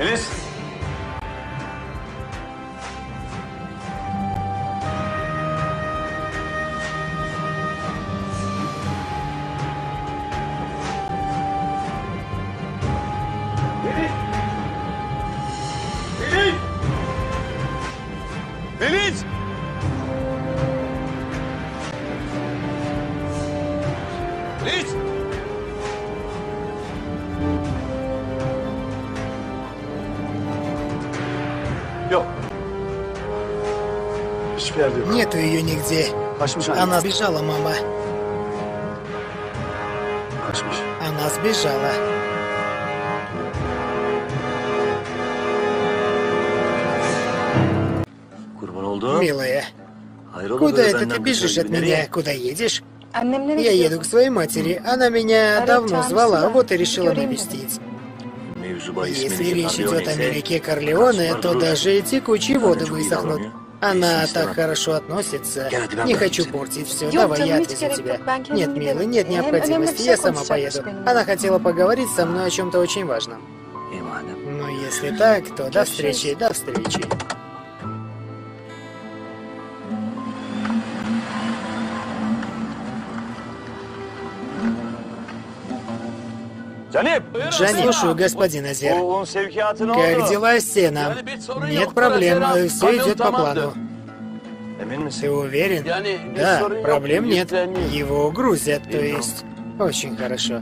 Filiz! Filiz! Filiz! Yok. Hiçbir yerde yok. Нету ее нигде. Kaçmış anne. Она сбежала, мама. Kaçmış. Она сбежала. Kurban olduğum. Милая, Hayrola куда böyle это ты benden бежишь kaçar от gibi, меня? nereye? Куда едешь? Annemlere Я еду gidiyorum. к своей матери. Она меня давно звала, вот и решила навестить. Mevzu bahis Если Melike речь идет о Corleone ise Мелике Корлеоне, то даже текучие воды çok iyi высохнут. davranıyor. Она Neyse, так istemem. хорошо относится. Gel hadi ben Не bırakayım хочу seni. портить все. Yok Давай canım, я hiç отвезу gerek тебя. yok. Ben kendim Нет, giderim. милый, нет Hem önemli необходимости. bir Я şey сама konuşacakmış поеду. benimle. Она хотела поговорить со мной о чем-то очень важном. İyi madem. Ну, если так, то до встречи, до встречи. Canip! Джани, слушаю, господин Азер. Oğlun sevkiyatı ne Как oldu? дела с сеном? Нет проблем, все идет по плану. Emin misin? Ты уверен? Да, проблем нет. Его грузят, то есть. Очень хорошо.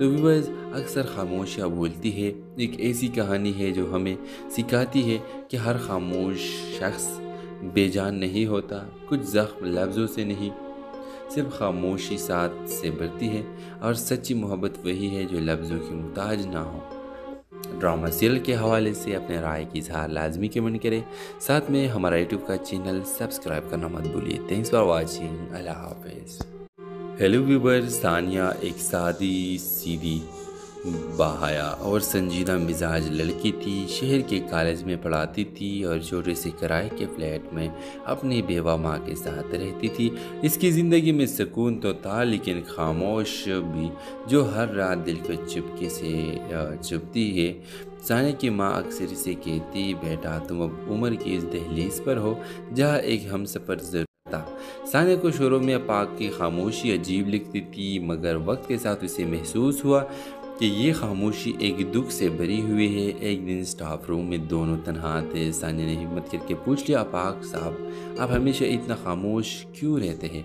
تو viewers اکثر خاموشیاں بولتی ہے ایک ایسی کہانی ہے جو ہمیں سکھاتی ہے کہ ہر خاموش شخص بے جان نہیں ہوتا، کچھ زخم لفظوں سے نہیں، صرف خاموشی ساتھ سے بڑھتی ہے، اور سچی محبت وہی ہے جو لفظوں کی محتاج نہ ہو۔ ڈرامہ سیریل کے حوالے سے اپنے رائے کی اظہار لازمی کمنٹ کریں، ساتھ میں ہمارا یوٹیوب کا چینل سبسکرائب کرنا مت بھولیے۔ تھینکس فار واچنگ، اللہ حافظ۔ ہیلو ویورز، ثانیہ ایک سادی سیدھی باحیا اور سنجیدہ مزاج لڑکی تھی۔ شہر کے کالج میں پڑھاتی تھی اور چھوٹے سے کرائے کے فلیٹ میں اپنی بیوہ ماں کے ساتھ رہتی تھی۔ اس کی زندگی میں سکون تو تھا لیکن خاموش بھی، جو ہر رات دل کو چپکے سے چبھتی ہے۔ ثانیہ کی ماں اکثر اسے کہتی، بیٹا تم اب عمر کی اس دہلیز پر ہو جہاں ایک ہم سفر ضرور تھا۔ ثانیہ کو شروع میں پاک کی خاموشی عجیب لگتی تھی، مگر وقت کے ساتھ اسے محسوس ہوا کہ یہ خاموشی ایک دکھ سے بھری ہوئی ہے۔ ایک دن اسٹاف روم میں دونوں تنہا تھے۔ ثانیہ نے ہمت کر کے پوچھ لیا، پاک صاحب آپ ہمیشہ اتنا خاموش کیوں رہتے ہیں؟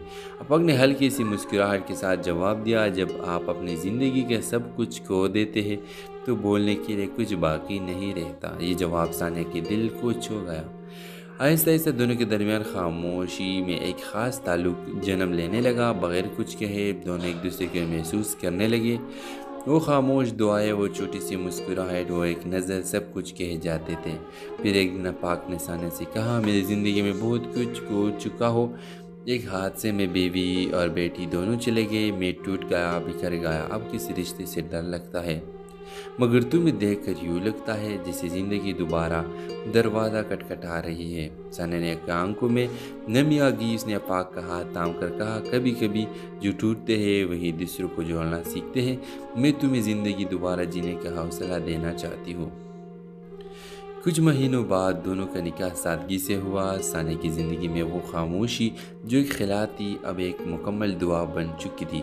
پاک نے ہلکی سی مسکراہٹ کے ساتھ جواب دیا، جب آپ اپنی زندگی کے سب کچھ کھو دیتے ہیں تو بولنے کے لیے کچھ باقی نہیں رہتا۔ یہ جواب ثانیہ کے دل کو چھو گیا۔ آہستہ آہستہ دونوں کے درمیان خاموشی میں ایک خاص تعلق جنم لینے لگا۔ بغیر کچھ کہے دونوں ایک دوسرے کو محسوس کرنے لگے۔ وہ خاموش دعائیں، وہ چھوٹی سی مسکراہٹ، وہ ایک نظر، سب کچھ کہے جاتے تھے۔ پھر ایک دن پاک نے ثانیہ سے کہا، میری زندگی میں بہت کچھ کھو چکا ہو۔ ایک حادثے میں بیوی اور بیٹی دونوں چلے گئے، میں ٹوٹ گیا، بکھر گیا، اب کسی رشتے سے ڈر لگتا ہے، مگر تمہیں دیکھ کر یوں لگتا ہے جیسے زندگی دوبارہ دروازہ کٹکھٹا رہی ہے۔ ثانیہ نے آنکھوں میں نمی آ گئی۔ اس نے پاک کا ہاتھ تھام کر کہا، کبھی کبھی جو ٹوٹتے ہیں وہی دوسروں کو جوڑنا سیکھتے ہیں۔ میں تمہیں زندگی دوبارہ جینے کا حوصلہ دینا چاہتی ہوں۔ کچھ مہینوں بعد دونوں کا نکاح سادگی سے ہوا۔ ثانیہ کی زندگی میں وہ خاموشی جو ایک خلا تھی اب ایک مکمل دعا بن چکی تھی۔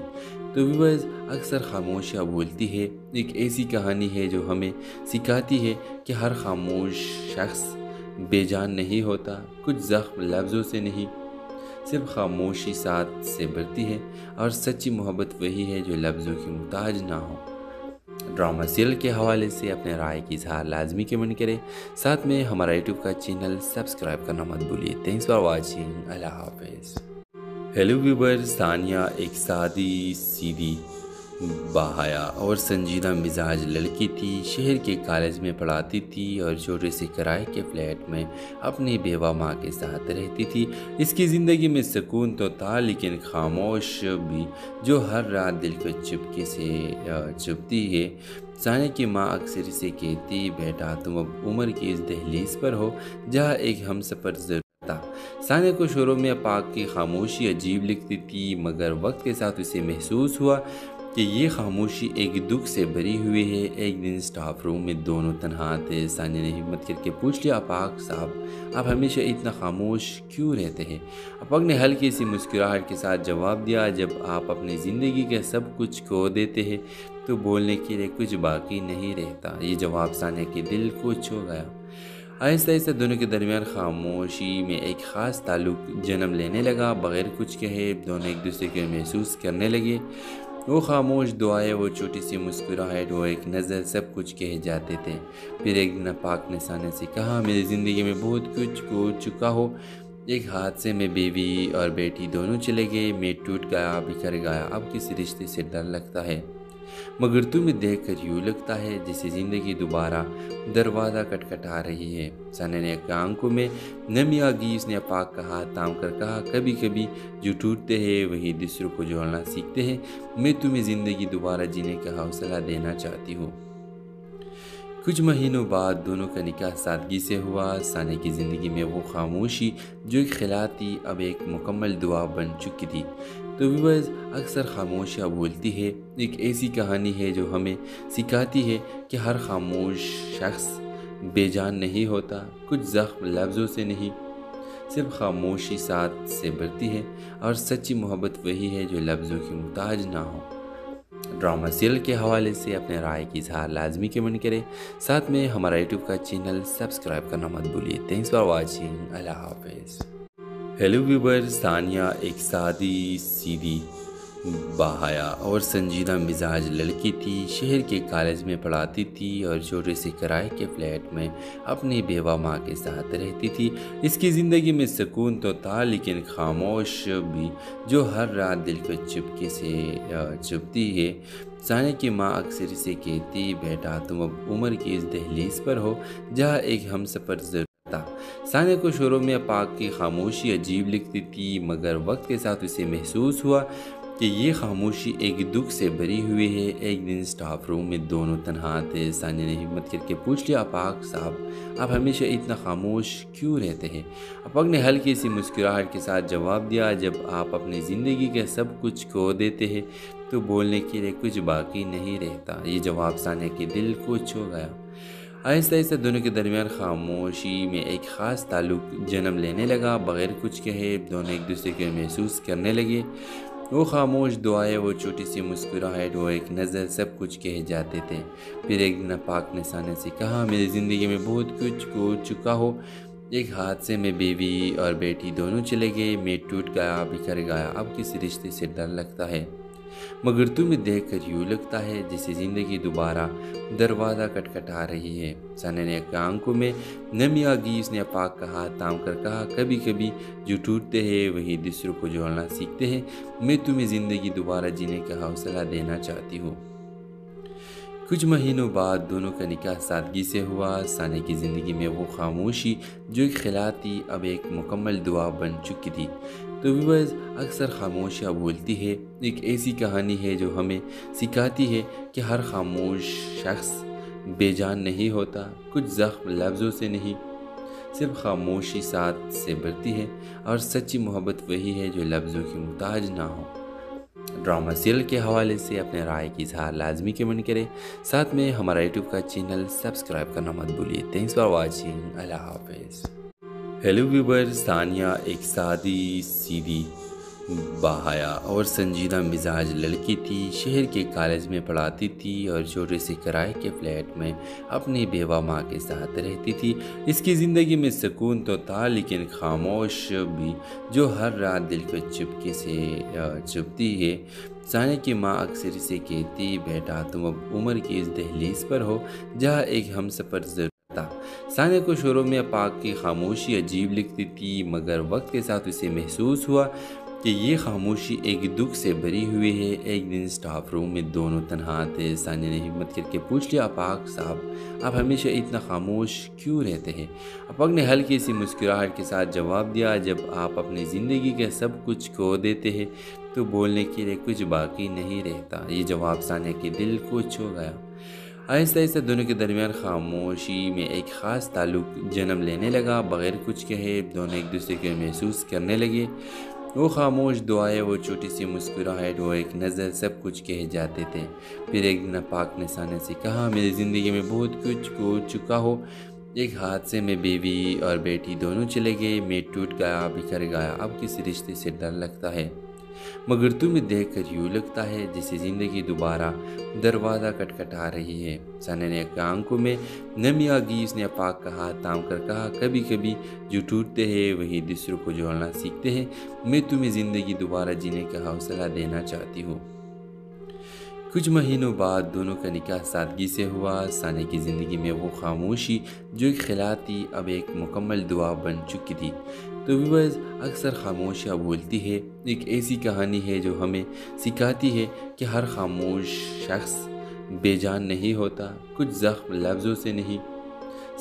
تو ویورز اکثر خاموشیاں بولتی ہے ایک ایسی کہانی ہے جو ہمیں سکھاتی ہے کہ ہر خاموش شخص بے جان نہیں ہوتا، کچھ زخم لفظوں سے نہیں، صرف خاموشی ساتھ سے بڑھتی ہے، اور سچی محبت وہی ہے جو لفظوں کی محتاج نہ ہو۔ ڈرامہ سیریل کے حوالے سے اپنے رائے کی اظہار لازمی کمنٹ کریں، ساتھ میں ہمارا یوٹیوب کا چینل سبسکرائب کرنا مت بھولیے۔ تھینکس فار واچنگ، اللہ حافظ۔ ہیلو ویورز، ثانیہ ایک سادی سیدھی باحیا اور سنجیدہ مزاج لڑکی تھی۔ شہر کے کالج میں پڑھاتی تھی اور چھوٹے سے کرائے کے فلیٹ میں اپنی بیوہ ماں کے ساتھ رہتی تھی۔ اس کی زندگی میں سکون تو تھا لیکن خاموش بھی، جو ہر رات دل کو چپکے سے چبھتی ہے۔ ثانیہ کی ماں اکثر اسے کہتی، بیٹا تم اب عمر کی اس دہلیز پر ہو جہاں ایک ہم سفر ضرور تھا۔ ثانیہ کو شروع میں پاک کی خاموشی عجیب لگتی تھی، مگر وقت کے ساتھ اسے محسوس ہوا کہ یہ خاموشی ایک دکھ سے بھری ہوئی ہے۔ ایک دن اسٹاف روم میں دونوں تنہا تھے۔ ثانیہ نے ہمت کر کے پوچھ لیا، پاک صاحب آپ ہمیشہ اتنا خاموش کیوں رہتے ہیں؟ پاک نے ہلکی سی مسکراہٹ کے ساتھ جواب دیا، جب آپ اپنی زندگی کے سب کچھ کھو دیتے ہیں تو بولنے کے لیے کچھ باقی نہیں رہتا۔ یہ جواب ثانیہ کے دل کو چھو گیا۔ آہستہ آہستہ دونوں کے درمیان خاموشی میں ایک خاص تعلق جنم لینے لگا۔ بغیر کچھ کہے دونوں ایک دوسرے کو محسوس کرنے لگے۔ وہ خاموش دعائیں، وہ چھوٹی سی مسکراہٹ، وہ ایک نظر، سب کچھ کہے جاتے تھے۔ پھر ایک دن پاک نے ثانیہ سے کہا، میری زندگی میں بہت کچھ کھو چکا ہو۔ ایک حادثے میں بیوی اور بیٹی دونوں چلے گئے، میں ٹوٹ گیا، بکھر گیا، اب کسی رشتے سے ڈر لگتا ہے، مگر تمہیں دیکھ کر یوں لگتا ہے جیسے زندگی دوبارہ دروازہ کٹکھٹا رہی ہے۔ ثانیہ نے آنکھوں میں نمی آ گئی۔ اس نے پاک کا ہاتھ تھام کر کہا، کبھی کبھی جو ٹوٹتے ہیں وہی دوسروں کو جوڑنا سیکھتے ہیں۔ میں تمہیں زندگی دوبارہ جینے کا حوصلہ دینا چاہتی ہوں۔ کچھ مہینوں بعد دونوں کا نکاح سادگی سے ہوا۔ ثانیہ کی زندگی میں وہ خاموشی جو ایک خلا تھی اب ایک مکمل دعا بن چکی تھی۔ تو ویورز اکثر خاموشیاں بولتی ہے ایک ایسی کہانی ہے جو ہمیں سکھاتی ہے کہ ہر خاموش شخص بے جان نہیں ہوتا، کچھ زخم لفظوں سے نہیں، صرف خاموشی ساتھ سے بڑھتی ہے، اور سچی محبت وہی ہے جو لفظوں کی محتاج نہ ہو۔ ڈرامہ سیریل کے حوالے سے اپنے رائے کی اظہار لازمی کمنٹ کریں، ساتھ میں ہمارا یوٹیوب کا چینل سبسکرائب کرنا مت بھولیے۔ تھینکس فار واچنگ، اللہ حافظ۔ ہیلو ویورز، ثانیہ ایک سادی سیدھی باحیا اور سنجیدہ مزاج لڑکی تھی، شہر کے کالج میں پڑھاتی تھی اور چھوٹے سے کرائے کے فلیٹ میں اپنی بیوہ ماں کے ساتھ رہتی تھی۔ اس کی زندگی میں سکون تو تھا لیکن خاموش بھی، جو ہر رات دل کو چپکے سے چبھتی ہے۔ ثانیہ کی ماں اکثر اسے کہتی، بیٹا تم اب عمر کی اس دہلیز پر ہو جہاں ایک ہم سفر ضرور تھا۔ ثانیہ کو شروع میں پاک کی خاموشی عجیب لگتی تھی، مگر وقت کے ساتھ اسے محسوس ہوا کہ یہ خاموشی ایک دکھ سے بھری ہوئی ہے۔ ایک دن اسٹاف روم میں دونوں تنہا تھے۔ ثانیہ نے ہمت کر کے پوچھ لیا، پاک صاحب آپ ہمیشہ اتنا خاموش کیوں رہتے ہیں؟ پاک نے ہلکی سی مسکراہٹ کے ساتھ جواب دیا، جب آپ اپنی زندگی کے سب کچھ کھو دیتے ہیں تو بولنے کے لیے کچھ باقی نہیں رہتا۔ یہ جواب ثانیہ کے دل کو چھو گیا۔ آہستہ آہستہ دونوں کے درمیان خاموشی میں ایک خاص تعلق جنم لینے لگا۔ بغیر کچھ کہے دونوں ایک دوسرے کو محسوس کرنے لگے۔ وہ خاموش دعائیں، وہ چھوٹی سی مسکراہٹ، وہ ایک نظر، سب کچھ کہے جاتے تھے۔ پھر ایک دن پاک نے ثانیہ سے کہا، میری زندگی میں بہت کچھ کھو چکا ہو۔ ایک حادثے میں بیوی اور بیٹی دونوں چلے گئے، میں ٹوٹ گیا، بکھر گیا، اب کسی رشتے سے ڈر لگتا ہے، مگر تمہیں دیکھ کر یوں لگتا ہے جیسے زندگی دوبارہ دروازہ کھٹکھٹا رہی ہے۔ ثانیہ نے آنکھوں میں نمی آ گئی۔ اس نے پاک کا ہاتھ تھام کر کہا، کبھی کبھی جو ٹوٹتے ہیں وہی دوسروں کو جوڑنا سیکھتے ہیں۔ میں تمہیں زندگی دوبارہ جینے کا حوصلہ دینا چاہتی ہوں۔ کچھ مہینوں بعد دونوں کا نکاح سادگی سے ہوا۔ ثانیہ کی زندگی میں وہ خاموشی جو ایک خلا تھی اب ایک مکمل دعا بن چکی تھی۔ تو ویورز، اکثر خاموشیاں بولتی ہے، ایک ایسی کہانی ہے جو ہمیں سکھاتی ہے کہ ہر خاموش شخص بے جان نہیں ہوتا۔ کچھ زخم لفظوں سے نہیں، صرف خاموشی ساتھ سے بھرتی ہے، اور سچی محبت وہی ہے جو لفظوں کی محتاج نہ ہو۔ ڈرامہ سیریل کے حوالے سے اپنے رائے کی اظہار لازمی کمنٹ کریں، ساتھ میں ہمارا یوٹیوب کا چینل سبسکرائب کرنا مت بھولیے۔ تھینکس فار واچنگ، اللہ حافظ۔ ہیلو ویورز، ثانیہ ایک سادی سیدھی باحیا اور سنجیدہ مزاج لڑکی تھی، شہر کے کالج میں پڑھاتی تھی اور چھوٹے سے کرائے کے فلیٹ میں اپنی بیوہ ماں کے ساتھ رہتی تھی۔ اس کی زندگی میں سکون تو تھا لیکن خاموش بھی، جو ہر رات دل کو چپکے سے چبھتی ہے۔ ثانیہ کی ماں اکثر اسے کہتی، بیٹا تم اب عمر کی اس دہلیز پر ہو جہاں ایک ہم سفر ضرور تھا۔ ثانیہ کو شروع میں پاک کی خاموشی عجیب لگتی تھی، مگر وقت کے ساتھ اسے محسوس ہوا کہ یہ خاموشی ایک دکھ سے بھری ہوئی ہے۔ ایک دن اسٹاف روم میں دونوں تنہا تھے۔ ثانیہ نے ہمت کر کے پوچھ لیا، پاک صاحب آپ ہمیشہ اتنا خاموش کیوں رہتے ہیں؟ پاک نے ہلکی سی مسکراہٹ کے ساتھ جواب دیا، جب آپ اپنی زندگی کے سب کچھ کھو دیتے ہیں تو بولنے کے لیے کچھ باقی نہیں رہتا۔ یہ جواب ثانیہ کے دل کو چھو گیا۔ آہستہ آہستہ دونوں کے درمیان خاموشی میں ایک خاص تعلق جنم لینے لگا۔ بغیر کچھ کہے دونوں ایک دوسرے کو محسوس کرنے لگے۔ وہ خاموش دعائیں، وہ چھوٹی سی مسکراہٹ، وہ ایک نظر، سب کچھ کہے جاتے تھے۔ پھر ایک دن پاک نے ثانیہ سے کہا، میری زندگی میں بہت کچھ کھو چکا ہو۔ ایک حادثے میں بیوی اور بیٹی دونوں چلے گئے، میں ٹوٹ گیا، بکھر گیا، اب کسی رشتے سے ڈر لگتا ہے، مگر تمہیں دیکھ کر یوں لگتا ہے جیسے زندگی دوبارہ دروازہ کھٹکھٹا رہی ہے۔ ثانیہ نے آنکھوں میں نمی آ گئی۔ اس نے پاک کا ہاتھ تھام کر کہا، کبھی کبھی جو ٹوٹتے ہیں وہی دوسروں کو جوڑنا سیکھتے ہیں۔ میں تمہیں زندگی دوبارہ جینے کا حوصلہ دینا چاہتی ہوں۔ کچھ مہینوں بعد دونوں کا نکاح سادگی سے ہوا۔ ثانیہ کی زندگی میں وہ خاموشی جو ایک خلا تھی اب ایک مکمل دعا بن چکی تھی۔ تو ویورز، اکثر خاموشیاں بولتی ہے، ایک ایسی کہانی ہے جو ہمیں سکھاتی ہے کہ ہر خاموش شخص بے جان نہیں ہوتا۔ کچھ زخم لفظوں سے نہیں،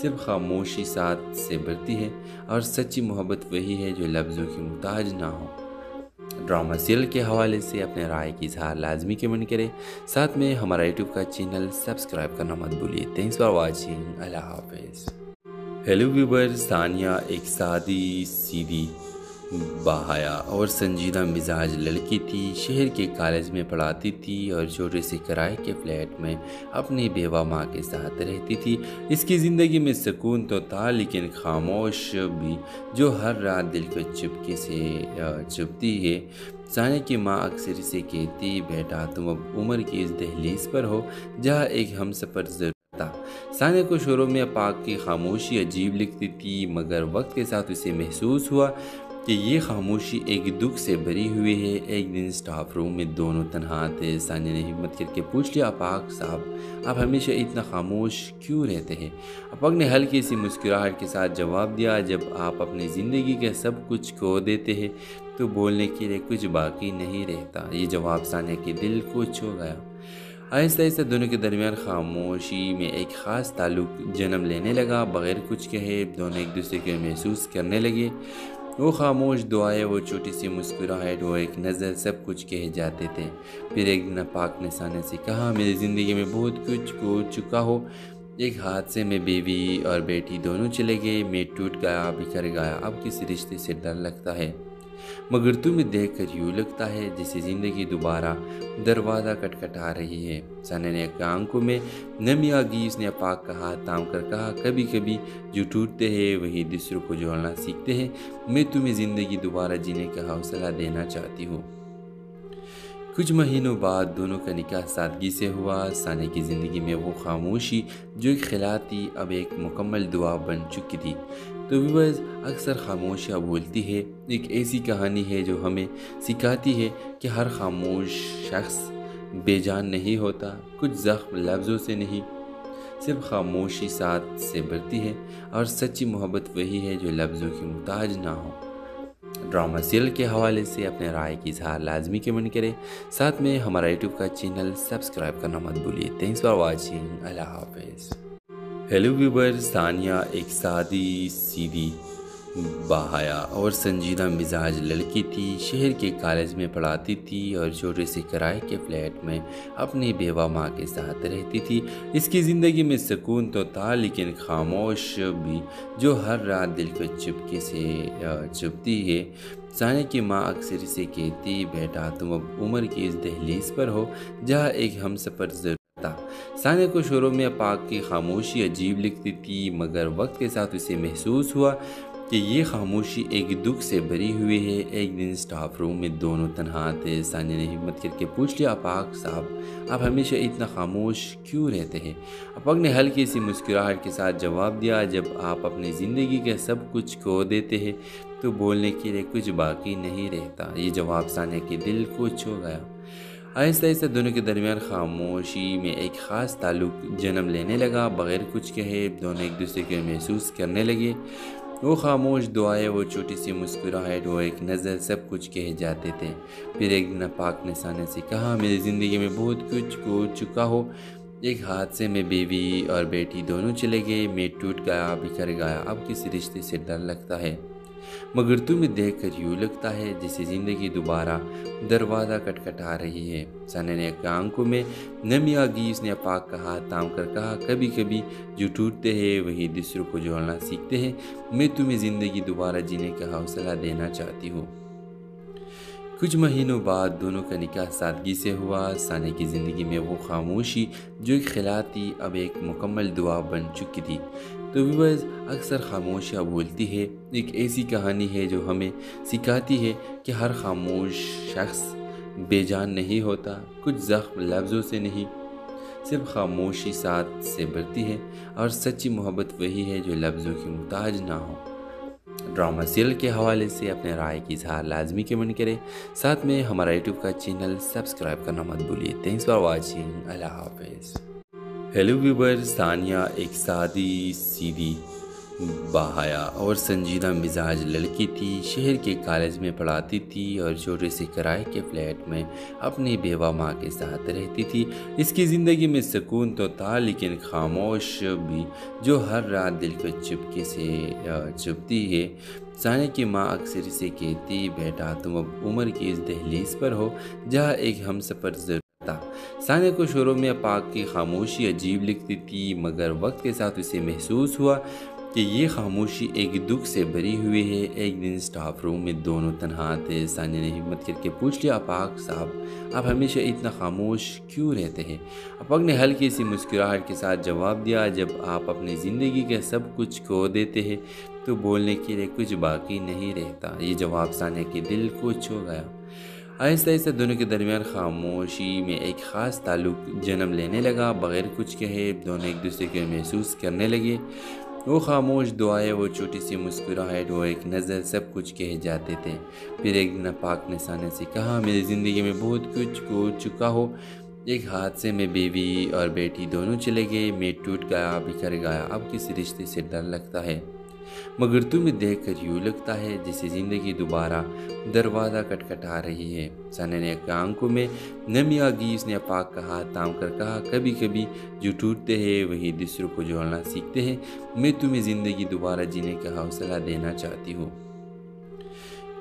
صرف خاموشی ساتھ سے بھرتی ہے، اور سچی محبت وہی ہے جو لفظوں کی محتاج نہ ہو۔ ڈرامہ سیریل کے حوالے سے اپنے رائے کی اظہار لازمی کمنٹ کریں، ساتھ میں ہمارا یوٹیوب کا چینل سبسکرائب کرنا مت بھولیے۔ تھینکس فار واچنگ، اللہ حافظ۔ ہیلو ویورز، ثانیہ ایک سادی سیدھی باحیا اور سنجیدہ مزاج لڑکی تھی، شہر کے کالج میں پڑھاتی تھی اور چھوٹے سے کرائے کے فلیٹ میں اپنی بیوہ ماں کے ساتھ رہتی تھی۔ اس کی زندگی میں سکون تو تھا لیکن خاموش بھی، جو ہر رات دل کو چپکے سے چبھتی ہے۔ ثانیہ کی ماں اکثر اسے کہتی، بیٹا تم اب عمر کی اس دہلیز پر ہو جہاں ایک ہم سفر ضرور تھا۔ ثانیہ کو شروع میں پاک کی خاموشی عجیب لگتی تھی، مگر وقت کے ساتھ اسے محسوس ہوا کہ کہ یہ خاموشی ایک دکھ سے بری ہوئی ہے۔ ایک دن سٹاف روم میں دونوں تنہا تھے۔ ثانیہ نے ہمت کر کے پوچھ لیا، آپاک صاحب آپ ہمیشہ اتنا خاموش کیوں رہتے ہیں؟ آپاک نے ہلکی سی مسکراہٹ کے ساتھ جواب دیا، جب آپ اپنی زندگی کے سب کچھ کھو دیتے ہیں تو بولنے کے لیے کچھ باقی نہیں رہتا۔ یہ جواب ثانیہ کے دل کو چھو گیا۔ آہستہ آہستہ دونوں کے درمیان خاموشی میں ایک خاص تعلق جنم لینے لگا۔ بغیر کچھ کہے دونوں ایک دوسرے کو محسوس کرنے لگے۔ وہ خاموش دعائیں، وہ چھوٹی سی مسکراہٹ، وہ ایک نظر، سب کچھ کہے جاتے تھے۔ پھر ایک دن آپاک نے ثانیہ سے کہا، میری زندگی میں بہت کچھ کھو چکا ہو۔ ایک حادثے میں بیوی اور بیٹی دونوں چلے گئے، میں ٹوٹ گیا، بکھر گیا۔ اب کسی رشتے سے ڈر لگتا ہے، مگر تمہیں دیکھ کر یوں لگتا ہے جیسے زندگی دوبارہ دروازہ کھٹکھٹا رہی ہے۔ ثانیہ نے آنکھوں میں نمی آ گئی۔ اس نے آپاک کا ہاتھ تھام کر کہا، کبھی کبھی جو ٹوٹتے ہیں وہی دوسروں کو جوڑنا سیکھتے ہیں۔ میں تمہیں زندگی دوبارہ جینے کا حوصلہ دینا چاہتی ہوں۔ کچھ مہینوں بعد دونوں کا نکاح سادگی سے ہوا۔ ثانیہ کی زندگی میں وہ خاموشی جو ایک خلا تھی اب ایک مکمل دعا بن چکی تھی۔ تو ویورز، اکثر خاموشیاں بولتی ہے ایک ایسی کہانی ہے جو ہمیں سکھاتی ہے کہ ہر خاموش شخص بے جان نہیں ہوتا۔ کچھ زخم لفظوں سے نہیں، صرف خاموشی ساتھ سے بڑھتی ہے، اور سچی محبت وہی ہے جو لفظوں کی محتاج نہ ہو۔ ڈرامہ سیریل کے حوالے سے اپنے رائے کی اظہار لازمی کمنٹ کریں، ساتھ میں ہمارا یوٹیوب کا چینل سبسکرائب کرنا مت بھولیے۔ تھینکس فار واچنگ، اللہ حافظ۔ ہیلو ویورز، ثانیہ ایک سادی سیدھی باحیا اور سنجیدہ مزاج لڑکی تھی۔ شہر کے کالج میں پڑھاتی تھی اور چھوٹے سے کرائے کے فلیٹ میں اپنی بیوہ ماں کے ساتھ رہتی تھی۔ اس کی زندگی میں سکون تو تھا، لیکن خاموش بھی جو ہر رات دل کو چپکے سے چبھتی ہے۔ ثانیہ کی ماں اکثر اسے کہتی، بیٹا تم اب عمر کی اس دہلیز پر ہو جہاں ایک ہمسفر ضرور تھا۔ ثانیہ کو شروع میں آپاک کی خاموشی عجیب لگتی تھی، مگر وقت کے ساتھ اسے محسوس ہوا کہ یہ خاموشی ایک دکھ سے بری ہوئی ہے۔ ایک دن سٹاف روم میں دونوں تنہا تھے۔ ثانیہ نے ہمت کر کے پوچھ لیا، آپاک صاحب آپ ہمیشہ اتنا خاموش کیوں رہتے ہیں؟ آپاک نے ہلکی سی مسکراہٹ کے ساتھ جواب دیا، جب آپ اپنی زندگی کے سب کچھ کھو دیتے ہیں تو بولنے کے لیے کچھ باقی نہیں رہتا۔ یہ جواب ثانیہ کے دل کو چھو گیا۔ آہستہ آہستہ دونوں کے درمیان خاموشی میں ایک خاص تعلق جنم لینے لگا۔ بغیر کچھ کہے دونوں ایک دوسرے کو محسوس کرنے لگے۔ وہ خاموش دعائیں، وہ چھوٹی سی مسکراہٹ، وہ ایک نظر، سب کچھ کہے جاتے تھے۔ پھر ایک دن آپاک نے ثانیہ سے کہا، میری زندگی میں بہت کچھ کھو چکا ہو۔ ایک حادثے میں بیوی اور بیٹی دونوں چلے گئے، میں ٹوٹ گیا، بکھر گیا۔ اب کسی رشتے سے ڈر لگتا ہے، مگر تمہیں دیکھ کر یوں لگتا ہے جیسے زندگی دوبارہ دروازہ کھٹکھٹا رہی ہے۔ ثانیہ نے آنکھوں میں نمی آ گئی۔ اس نے آپاک کا ہاتھ تھام کر کہا، کبھی کبھی جو ٹوٹتے ہیں وہی دوسروں کو جوڑنا سیکھتے ہیں۔ میں تمہیں زندگی دوبارہ جینے کا حوصلہ دینا چاہتی ہوں۔ کچھ مہینوں بعد دونوں کا نکاح سادگی سے ہوا۔ ثانیہ کی زندگی میں وہ خاموشی جو ایک خلا تھی اب ایک مکمل دعا بن چکی تھی۔ تو ویورز، اکثر خاموشیاں بولتی ہے ایک ایسی کہانی ہے جو ہمیں سکھاتی ہے کہ ہر خاموش شخص بے جان نہیں ہوتا۔ کچھ زخم لفظوں سے نہیں، صرف خاموشی ساتھ سے بڑھتی ہے، اور سچی محبت وہی ہے جو لفظوں کی محتاج نہ ہو۔ ڈرامہ سیریل کے حوالے سے اپنے رائے کی اظہار لازمی کمنٹ کریں، ساتھ میں ہمارا یوٹیوب کا چینل سبسکرائب کرنا مت بھولیے۔ تھینکس فار واچنگ، اللہ حافظ۔ ہیلو ویورز، ثانیہ ایک سادی سیدھی باحیا اور سنجیدہ مزاج لڑکی تھی۔ شہر کے کالج میں پڑھاتی تھی اور چھوٹے سے کرائے کے فلیٹ میں اپنی بیوہ ماں کے ساتھ رہتی تھی۔ اس کی زندگی میں سکون تو تھا، لیکن خاموش بھی جو ہر رات دل کو چپکے سے چبھتی ہے۔ ثانیہ کی ماں اکثر اسے کہتی، بیٹا تم اب عمر کی اس دہلیز پر ہو جہاں ایک ہمسفر ضرور تھا۔ ثانیہ کو شروع میں آپاک کی خاموشی عجیب لگتی تھی، مگر وقت کے ساتھ اسے محسوس ہوا کہ یہ خاموشی ایک دکھ سے بری ہوئی ہے۔ ایک دن سٹاف روم میں دونوں تنہا تھے۔ ثانیہ نے ہمت کر کے پوچھ لیا، آپاک صاحب آپ ہمیشہ اتنا خاموش کیوں رہتے ہیں؟ آپاک نے ہلکی سی مسکراہٹ کے ساتھ جواب دیا، جب آپ اپنی زندگی کے سب کچھ کھو دیتے ہیں تو بولنے کے لیے کچھ باقی نہیں رہتا۔ یہ جواب ثانیہ کے دل کو چھو گیا۔ آہستہ آہستہ دونوں کے درمیان خاموشی میں ایک خاص تعلق جنم لینے لگا۔ بغیر کچھ کہے دونوں ایک دوسرے کو محسوس کرنے لگے۔ وہ خاموش دعائیں، وہ چھوٹی سی مسکراہٹ، وہ ایک نظر سب کچھ کہہ جاتے تھے۔ پھر ایک دن پاک نے سانے سے کہا، میری زندگی میں بہت کچھ ہو چکا ہو، ایک حادثے میں بیوی اور بیٹی دونوں چلے گئے، میں ٹوٹ گیا، بکھر گیا، اب کسی رشتے سے ڈر لگتا ہے، مگر تمہیں دیکھ کر یوں لگتا ہے جیسے زندگی دوبارہ دروازہ کٹکھٹا رہی ہے۔ سانے نے آنکھوں میں نمی آ گئی، اس نے پاک کا ہاتھ تھام کر کہا، کبھی کبھی جو ٹوٹتے ہیں وہی دوسروں کو جوڑنا سیکھتے ہیں، میں تمہیں زندگی دوبارہ جینے کا حوصلہ دینا چاہتی ہوں۔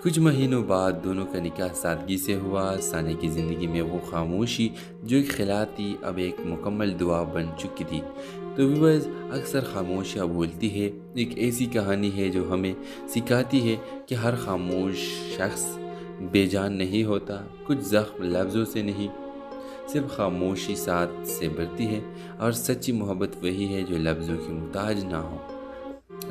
کچھ مہینوں بعد دونوں کا نکاح سادگی سے ہوا۔ سانے کی زندگی میں وہ خاموشی جو ایک خلا تھی اب ایک مکمل دعا بن چکی تھی۔ تو ویورز، اکثر خاموشیاں بولتی ہے، ایک ایسی کہانی ہے جو ہمیں سکھاتی ہے کہ ہر خاموش شخص بے جان نہیں ہوتا، کچھ زخم لفظوں سے نہیں، صرف خاموشی ساتھ سے بھرتی ہے، اور سچی محبت وہی ہے جو لفظوں کی محتاج نہ ہو۔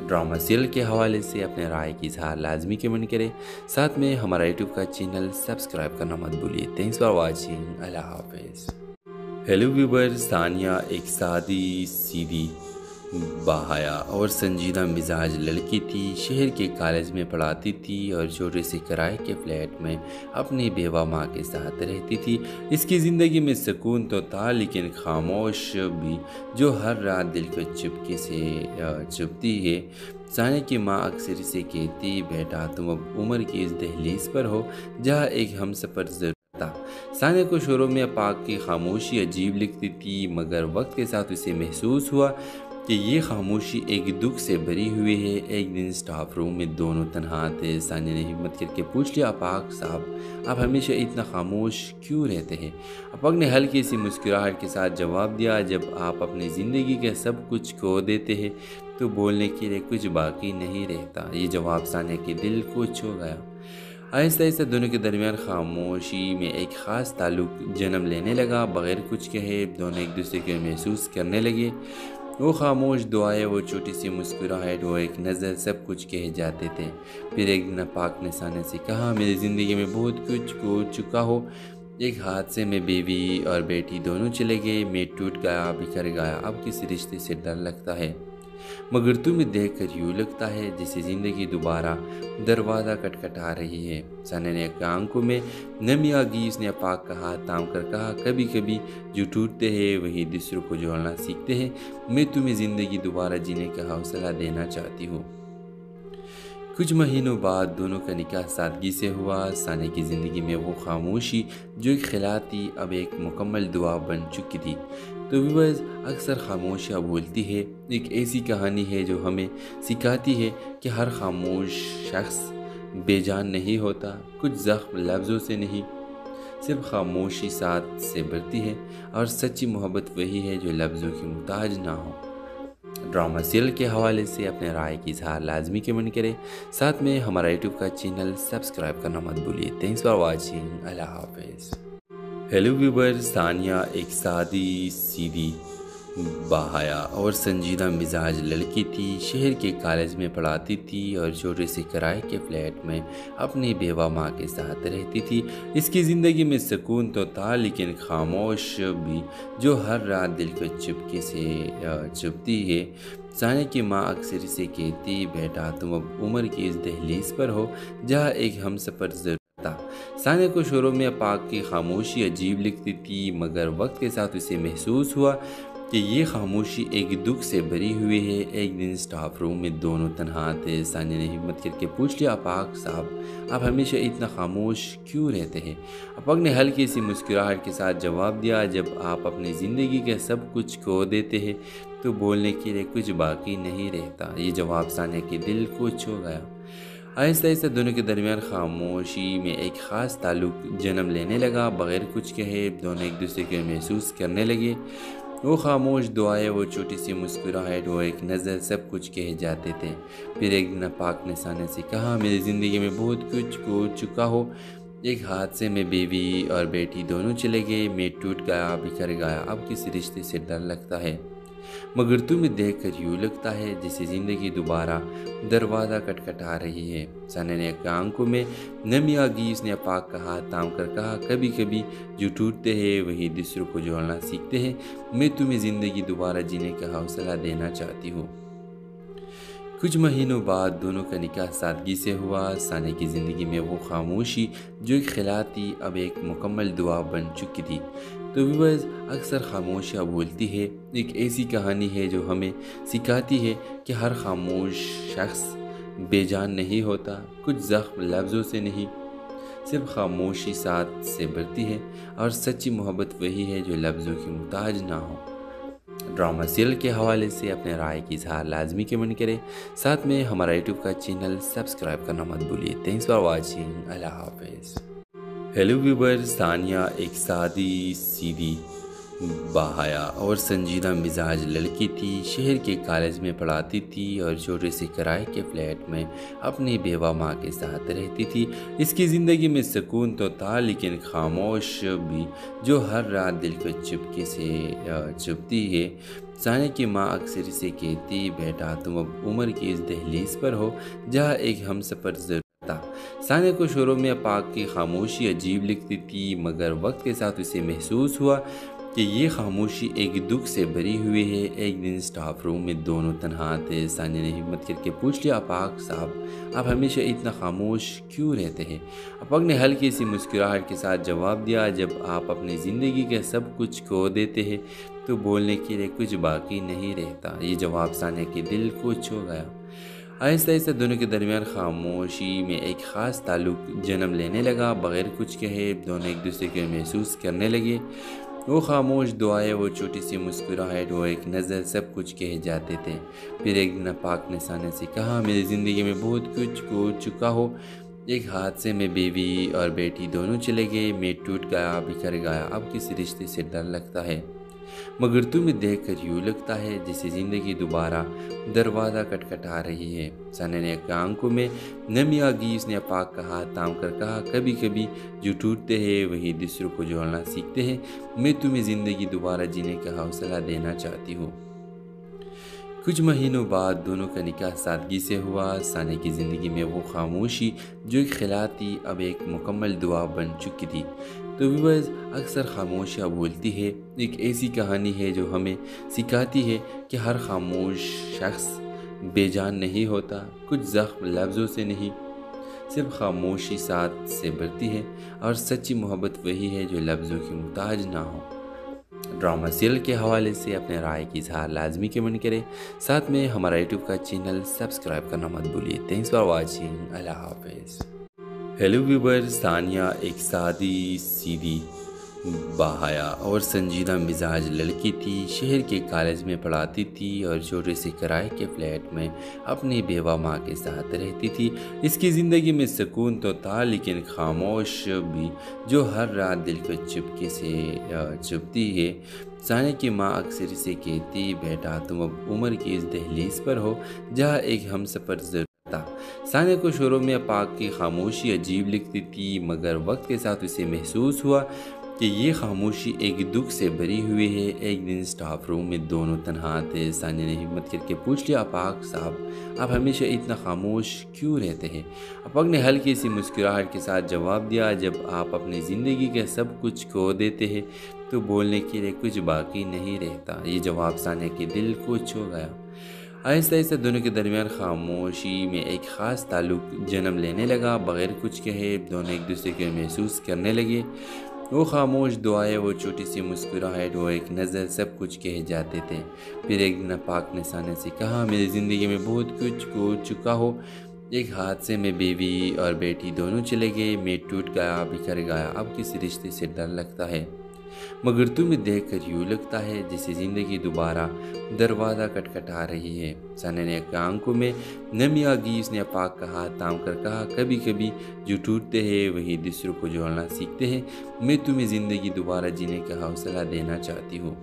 ڈرامہ سیریل کے حوالے سے اپنے رائے کی اظہار لازمی کمنٹ کریں، ساتھ میں ہمارا یوٹیوب کا چینل سبسکرائب کرنا مت بھولیے۔ تھینکس فار واچنگ، اللہ حافظ۔ ہیلو ویورز، ثانیہ ایک سادی سیدھی باحیا اور سنجیدہ مزاج لڑکی تھی، شہر کے کالج میں پڑھاتی تھی اور چھوٹے سے کرائے کے فلیٹ میں اپنی بیوہ ماں کے ساتھ رہتی تھی۔ اس کی زندگی میں سکون تو تھا، لیکن خاموش بھی جو ہر رات دل کو چپکے سے چبھتی ہے۔ سانے کی ماں اکثر اسے کہتی، بیٹا تم اب عمر کی اس دہلیز پر ہو جہاں ایک ہم سفر ضرور تھا۔ سانے کو شروع میں پاک کی خاموشی عجیب لگتی تھی، مگر وقت کے ساتھ اسے محسوس ہوا کہ یہ خاموشی ایک دکھ سے بھری ہوئی ہے۔ ایک دن اسٹاف روم میں دونوں تنہا تھے۔ سانے نے ہمت کر کے پوچھ لیا، پاک صاحب آپ ہمیشہ اتنا خاموش کیوں رہتے ہیں؟ پاک نے ہلکی سی مسکراہٹ کے ساتھ جواب دیا، جب آپ اپنی زندگی کے سب کچھ کھو دیتے ہیں تو بولنے کے لیے کچھ باقی نہیں رہتا۔ یہ جواب سانے کے دل کو چھو گیا۔ آہستہ آہستہ دونوں کے درمیان خاموشی میں ایک خاص تعلق جنم لینے لگا۔ بغیر کچھ کہے دونوں ایک دوسرے کو محسوس کرنے لگے۔ وہ خاموش دعائیں، وہ چھوٹی سی مسکراہٹ، وہ ایک نظر سب کچھ کہہ جاتے تھے۔ پھر ایک دن پاک نے سانے سے کہا، میری زندگی میں بہت کچھ ہو چکا ہو، ایک حادثے میں بیوی اور بیٹی دونوں چلے گئے، میں ٹوٹ گیا، بکھر گیا، اب کسی رشتے سے ڈر لگتا ہے، مگر تمہیں دیکھ کر یوں لگتا ہے جیسے زندگی دوبارہ دروازہ کٹکھٹا رہی ہے۔ سانے نے آنکھوں میں نمی آ گئی، اس نے پاک کا ہاتھ تھام کر کہا، کبھی کبھی جو ٹوٹتے ہیں وہی دوسروں کو جوڑنا سیکھتے ہیں، میں تمہیں زندگی دوبارہ جینے کا حوصلہ دینا چاہتی ہوں۔ کچھ مہینوں بعد دونوں کا نکاح سادگی سے ہوا۔ سانے کی زندگی میں وہ خاموشی جو ایک خلا تھی اب ایک مکمل دعا بن چکی تھی۔ تو ویورز، اکثر خاموشیاں بولتی ہے، ایک ایسی کہانی ہے جو ہمیں سکھاتی ہے کہ ہر خاموش شخص بے جان نہیں ہوتا، کچھ زخم لفظوں سے نہیں، صرف خاموشی ساتھ سے بھرتی ہے، اور سچی محبت وہی ہے جو لفظوں کی محتاج نہ ہو۔ ڈرامہ سیریل کے حوالے سے اپنے رائے کی اظہار لازمی کمنٹ کریں، ساتھ میں ہمارا یوٹیوب کا چینل سبسکرائب کرنا مت بھولیے۔ تھینکس فار واچنگ، اللہ حافظ۔ ہیلو ویورز، ثانیہ ایک سادی سیدھی باحیا اور سنجیدہ مزاج لڑکی تھی، شہر کے کالج میں پڑھاتی تھی اور چھوٹے سے کرائے کے فلیٹ میں اپنی بیوہ ماں کے ساتھ رہتی تھی۔ اس کی زندگی میں سکون تو تھا، لیکن خاموش بھی جو ہر رات دل کو چپکے سے چبھتی ہے۔ سانے کی ماں اکثر اسے کہتی، بیٹا تم اب عمر کی اس دہلیز پر ہو جہاں ایک ہم سفر ضرور تھا۔ سانے کو شروع میں پاک کی خاموشی عجیب لگتی تھی، مگر وقت کے ساتھ اسے محسوس ہوا کہ یہ خاموشی ایک دکھ سے بھری ہوئی ہے۔ ایک دن اسٹاف روم میں دونوں تنہا تھے۔ سانے نے ہمت کر کے پوچھ لیا، پاک صاحب آپ ہمیشہ اتنا خاموش کیوں رہتے ہیں؟ پاک نے ہلکی سی مسکراہٹ کے ساتھ جواب دیا، جب آپ اپنی زندگی کے سب کچھ کھو دیتے ہیں تو بولنے کے لیے کچھ باقی نہیں رہتا۔ یہ جواب سانے کے دل کو چھو گیا۔ آہستہ آہستہ دونوں کے درمیان خاموشی میں ایک خاص تعلق جنم لینے لگا۔ بغیر کچھ کہے دونوں ایک دوسرے کو محسوس کرنے لگے۔ وہ خاموش دعائیں، وہ چھوٹی سی مسکراہٹ، وہ ایک نظر سب کچھ کہہ جاتے تھے۔ پھر ایک دن پاک نے سانے سے کہا، میری زندگی میں بہت کچھ ہو چکا ہو، ایک حادثے میں بیوی اور بیٹی دونوں چلے گئے، میں ٹوٹ گیا، بکھر گیا، اب کسی رشتے سے ڈر لگتا ہے، مگر تمہیں دیکھ کر یوں لگتا ہے جیسے زندگی دوبارہ دروازہ کٹکھٹا رہی ہے۔ سانے نے آنکھوں میں نمی آ گئی، اس نے پاک کا ہاتھ تھام کر کہا، کبھی کبھی جو ٹوٹتے ہیں وہی دوسروں کو جوڑنا سیکھتے ہیں، میں تمہیں زندگی دوبارہ جینے کا حوصلہ دینا چاہتی ہوں۔ کچھ مہینوں بعد دونوں کا نکاح سادگی سے ہوا۔ ثانیہ کی زندگی میں وہ خاموشی جو ایک خلا تھی اب ایک مکمل دعا بن چکی تھی۔ تو ویورز، اکثر خاموشیاں بولتی ہے ایک ایسی کہانی ہے جو ہمیں سکھاتی ہے کہ ہر خاموش شخص بے جان نہیں ہوتا، کچھ زخم لفظوں سے نہیں، صرف خاموشی ساتھ سے بڑھتی ہے، اور سچی محبت وہی ہے جو لفظوں کی محتاج نہ ہو۔ ڈرامہ سیریل کے حوالے سے اپنے رائے کی اظہار لازمی کمنٹ کریں، ساتھ میں ہمارا یوٹیوب کا چینل سبسکرائب کرنا مت بھولیے۔ تھینکس فار واچنگ، اللہ حافظ۔ ہیلو ویور، ثانیہ ایک سادی سیدھی باحیا اور سنجیدہ مزاج لڑکی تھی۔ شہر کے کالج میں پڑھاتی تھی اور چھوٹے سے کرائے کے فلیٹ میں اپنی بیوہ ماں کے ساتھ رہتی تھی۔ اس کی زندگی میں سکون تو تھا لیکن خاموش بھی، جو ہر رات دل کو چپکے سے چبھتی ہے۔ ثانیہ کی ماں اکثر اسے کہتی، بیٹا تم اب عمر کی اس دہلیز پر ہو جہاں ایک ہم سفر ضرور تھا۔ ثانیہ کو شروع میں پاک کی خاموشی عجیب لگتی تھی، مگر وقت کے ساتھ اسے محسوس ہوا کہ یہ خاموشی ایک دکھ سے بھری ہوئی ہے۔ ایک دن اسٹاف روم میں دونوں تنہا تھے۔ ثانیہ نے ہمت کر کے پوچھ لیا، پاک صاحب آپ ہمیشہ اتنا خاموش کیوں رہتے ہیں؟ پاک نے ہلکی سی مسکراہٹ کے ساتھ جواب دیا، جب آپ اپنی زندگی کے سب کچھ کھو دیتے ہیں تو بولنے کے لیے کچھ باقی نہیں رہتا۔ یہ جواب ثانیہ کے دل کو چھو گیا۔ آہستہ آہستہ دونوں کے درمیان خاموشی میں ایک خاص تعلق جنم لینے لگا۔ بغیر کچھ کہے دونوں ایک دوسرے کو محسوس کرنے لگے۔ وہ خاموش دعائیں، وہ چھوٹی سی مسکراہٹ، وہ ایک نظر، سب کچھ کہے جاتے تھے۔ پھر ایک دن پاک نے ثانیہ سے کہا، میری زندگی میں بہت کچھ کھو چکا ہو۔ ایک حادثے میں بیوی اور بیٹی دونوں چلے گئے، میں ٹوٹ گیا، بکھر گیا، اب کسی رشتے سے ڈر لگتا ہے، مگر تمہیں دیکھ کر یوں لگتا ہے جیسے زندگی دوبارہ دروازہ کھٹکھٹا رہی ہے۔ ثانیہ نے آنکھوں میں نمی آ گئی۔ اس نے پاک کا ہاتھ تھام کر کہا، کبھی کبھی جو ٹوٹتے ہیں وہی دوسروں کو جوڑنا سیکھتے ہیں۔ میں تمہیں زندگی دوبارہ جینے کا حوصلہ دینا چاہتی ہوں۔ کچھ مہینوں بعد دونوں کا نکاح سادگی سے ہوا۔ ثانیہ کی زندگی میں وہ خاموشی جو ایک خلا تھی اب ایک مکمل دعا بن چکی تھی۔ تو ویورز، اکثر خاموشیاں بولتی ہے ایک ایسی کہانی ہے جو ہمیں سکھاتی ہے کہ ہر خاموش شخص بے جان نہیں ہوتا، کچھ زخم لفظوں سے نہیں، صرف خاموشی ساتھ سے بڑھتی ہے، اور سچی محبت وہی ہے جو لفظوں کی محتاج نہ ہو۔ ڈرامہ سیریل کے حوالے سے اپنے رائے کی اظہار لازمی کمنٹ کریں، ساتھ میں ہمارا یوٹیوب کا چینل سبسکرائب کرنا مت بھولیے۔ تھینکس فار واچنگ، اللہ حافظ۔ ہیلو ویور، ثانیہ ایک سادی سیدھی باحیا اور سنجیدہ مزاج لڑکی تھی۔ شہر کے کالج میں پڑھاتی تھی اور چھوٹے سے کرائے کے فلیٹ میں اپنی بیوہ ماں کے ساتھ رہتی تھی۔ اس کی زندگی میں سکون تو تھا لیکن خاموش بھی، جو ہر رات دل کو چپکے سے چبھتی ہے۔ ثانیہ کی ماں اکثر اسے کہتی، بیٹا تم اب عمر کی اس دہلیز پر ہو جہاں ایک ہم سفر ضرور تھا۔ ثانیہ کو شروع میں پاک کی خاموشی عجیب لگتی تھی، مگر وقت کے ساتھ اسے محسوس ہوا کہ یہ خاموشی ایک دکھ سے بھری ہوئی ہے۔ ایک دن اسٹاف روم میں دونوں تنہا تھے۔ ثانیہ نے ہمت کر کے پوچھ لیا، پاک صاحب آپ ہمیشہ اتنا خاموش کیوں رہتے ہیں؟ پاک نے ہلکی سی مسکراہٹ کے ساتھ جواب دیا، جب آپ اپنی زندگی کے سب کچھ کھو دیتے ہیں تو بولنے کے لیے کچھ باقی نہیں رہتا۔ یہ جواب ثانیہ کے دل کو چھو گیا۔ آہستہ آہستہ دونوں کے درمیان خاموشی میں ایک خاص تعلق جنم لینے لگا۔ بغیر کچھ کہے دونوں ایک دوسرے کو محسوس کرنے لگے۔ وہ خاموش دعائیں، وہ چھوٹی سی مسکراہٹ، وہ ایک نظر، سب کچھ کہے جاتے تھے۔ پھر ایک دن پاک نے ثانیہ سے کہا، میری زندگی میں بہت کچھ کھو چکا ہو۔ ایک حادثے میں بیوی اور بیٹی دونوں چلے گئے، میں ٹوٹ گیا، بکھر گیا، اب کسی رشتے سے ڈر لگتا ہے، مگر تمہیں دیکھ کر یوں لگتا ہے جیسے زندگی دوبارہ دروازہ کھٹکھٹا رہی ہے۔ ثانیہ نے آنکھوں میں نمی آ گئی۔ اس نے پاک کا ہاتھ تھام کر کہا، کبھی کبھی جو ٹوٹتے ہیں وہی دوسروں کو جوڑنا سیکھتے ہیں۔ میں تمہیں زندگی دوبارہ جینے کا حوصلہ دینا چاہتی ہوں۔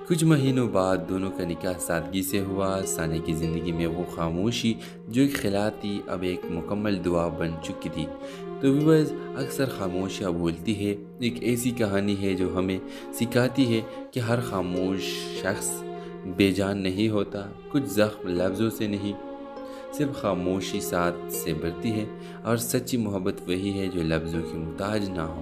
کچھ مہینوں بعد دونوں کا نکاح سادگی سے ہوا۔ ثانیہ کی زندگی میں وہ خاموشی جو ایک خلا تھی اب ایک مکمل دعا بن چکی تھی۔ تو ویورز، اکثر خاموشیاں بولتی ہے ایک ایسی کہانی ہے جو ہمیں سکھاتی ہے کہ ہر خاموش شخص بے جان نہیں ہوتا، کچھ زخم لفظوں سے نہیں، صرف خاموشی ساتھ سے بڑھتی ہے، اور سچی محبت وہی ہے جو لفظوں کی محتاج نہ ہو۔